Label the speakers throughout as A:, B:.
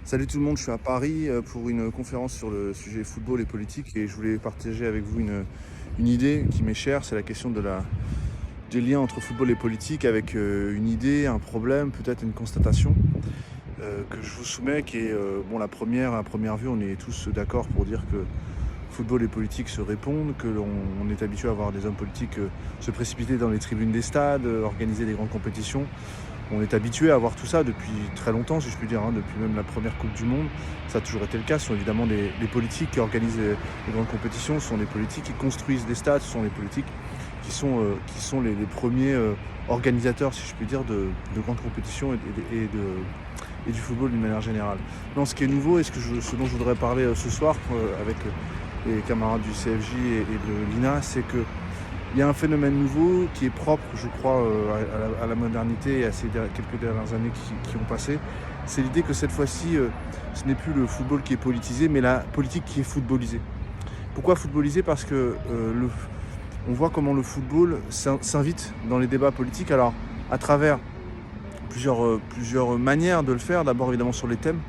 A: Salut tout le monde, je suis à Paris pour une conférence sur le sujet football et politique et je voulais partager avec vous une idée qui m'est chère, c'est la question des liens entre football et politique avec une idée, un problème, peut-être une constatation que je vous soumets qui est, à première vue, on est tous d'accord pour dire que football et politique se répondent, que l'on est habitué à voir des hommes politiques se précipiter dans les tribunes des stades, organiser des grandes compétitions. On est habitué à voir tout ça depuis très longtemps, si je puis dire, depuis même la première Coupe du Monde. Ça a toujours été le cas. Ce sont évidemment les politiques qui organisent les grandes compétitions, ce sont les politiques qui construisent des stades, ce sont les politiques qui sont les premiers organisateurs, si je puis dire, de grandes compétitions et du football d'une manière générale. Non, ce qui est nouveau et ce dont je voudrais parler ce soir avec les camarades du CFJ et de l'INA, c'est que il y a un phénomène nouveau qui est propre, je crois, à la modernité et à ces quelques dernières années qui ont passé. C'est l'idée que cette fois-ci, ce n'est plus le football qui est politisé, mais la politique qui est footballisée. Pourquoi footballisée ? Parce que on voit comment le football s'invite dans les débats politiques. Alors, à travers plusieurs manières de le faire. D'abord, évidemment, sur les thèmes.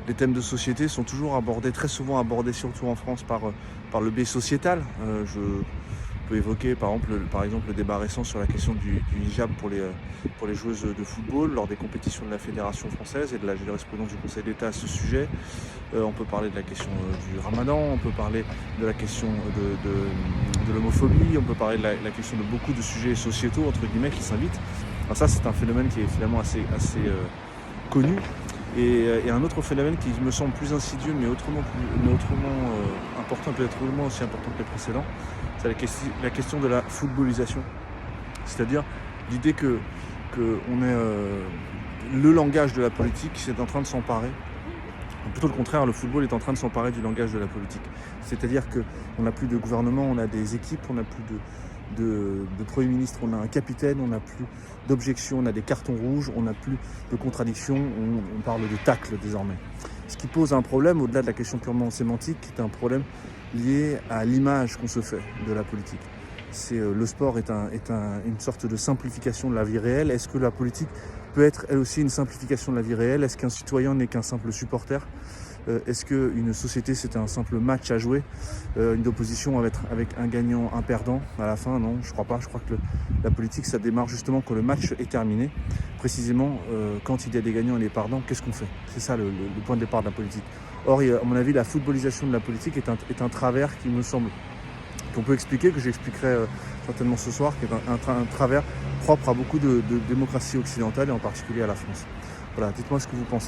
A: Les thèmes de société sont toujours abordés, très souvent abordés, surtout en France, par le biais sociétal. Je peux évoquer par exemple le débat récent sur la question du hijab pour les joueuses de football lors des compétitions de la Fédération française et de la jurisprudence du Conseil d'État à ce sujet. On peut parler de la question du ramadan, on peut parler de la question de l'homophobie, on peut parler de la question de beaucoup de sujets sociétaux, entre guillemets, qui s'invitent. Alors ça, c'est un phénomène qui est finalement assez connu. Et un autre phénomène qui me semble plus insidieux, mais autrement important, peut-être aussi important que les précédents, c'est la question de la footballisation. C'est-à-dire l'idée que on est, le langage de la politique c'est en train de s'emparer. Plutôt le contraire, le football est en train de s'emparer du langage de la politique. C'est-à-dire qu'on n'a plus de gouvernement, on a des équipes, on n'a plus de Premier ministre, on a un capitaine, on n'a plus d'objections, on a des cartons rouges, on n'a plus de contradictions, on parle de tacle désormais. Ce qui pose un problème, au-delà de la question purement sémantique, qui est un problème lié à l'image qu'on se fait de la politique. Le sport est une sorte de simplification de la vie réelle. Est-ce que la politique peut être elle aussi une simplification de la vie réelle ? Est-ce qu'un citoyen n'est qu'un simple supporter ? Est-ce qu'une société c'est un simple match à jouer ? Une opposition avec un gagnant, un perdant à la fin ? Non, je crois pas. Je crois que la politique ça démarre justement quand le match est terminé. Précisément quand il y a des gagnants et des perdants, qu'est-ce qu'on fait ? C'est ça le point de départ de la politique. Or, à mon avis, la footballisation de la politique est un travers qui me semble qu'on peut expliquer, que j'expliquerai certainement ce soir, qui est un travers propre à beaucoup de démocraties occidentales et en particulier à la France. Voilà, dites-moi ce que vous pensez.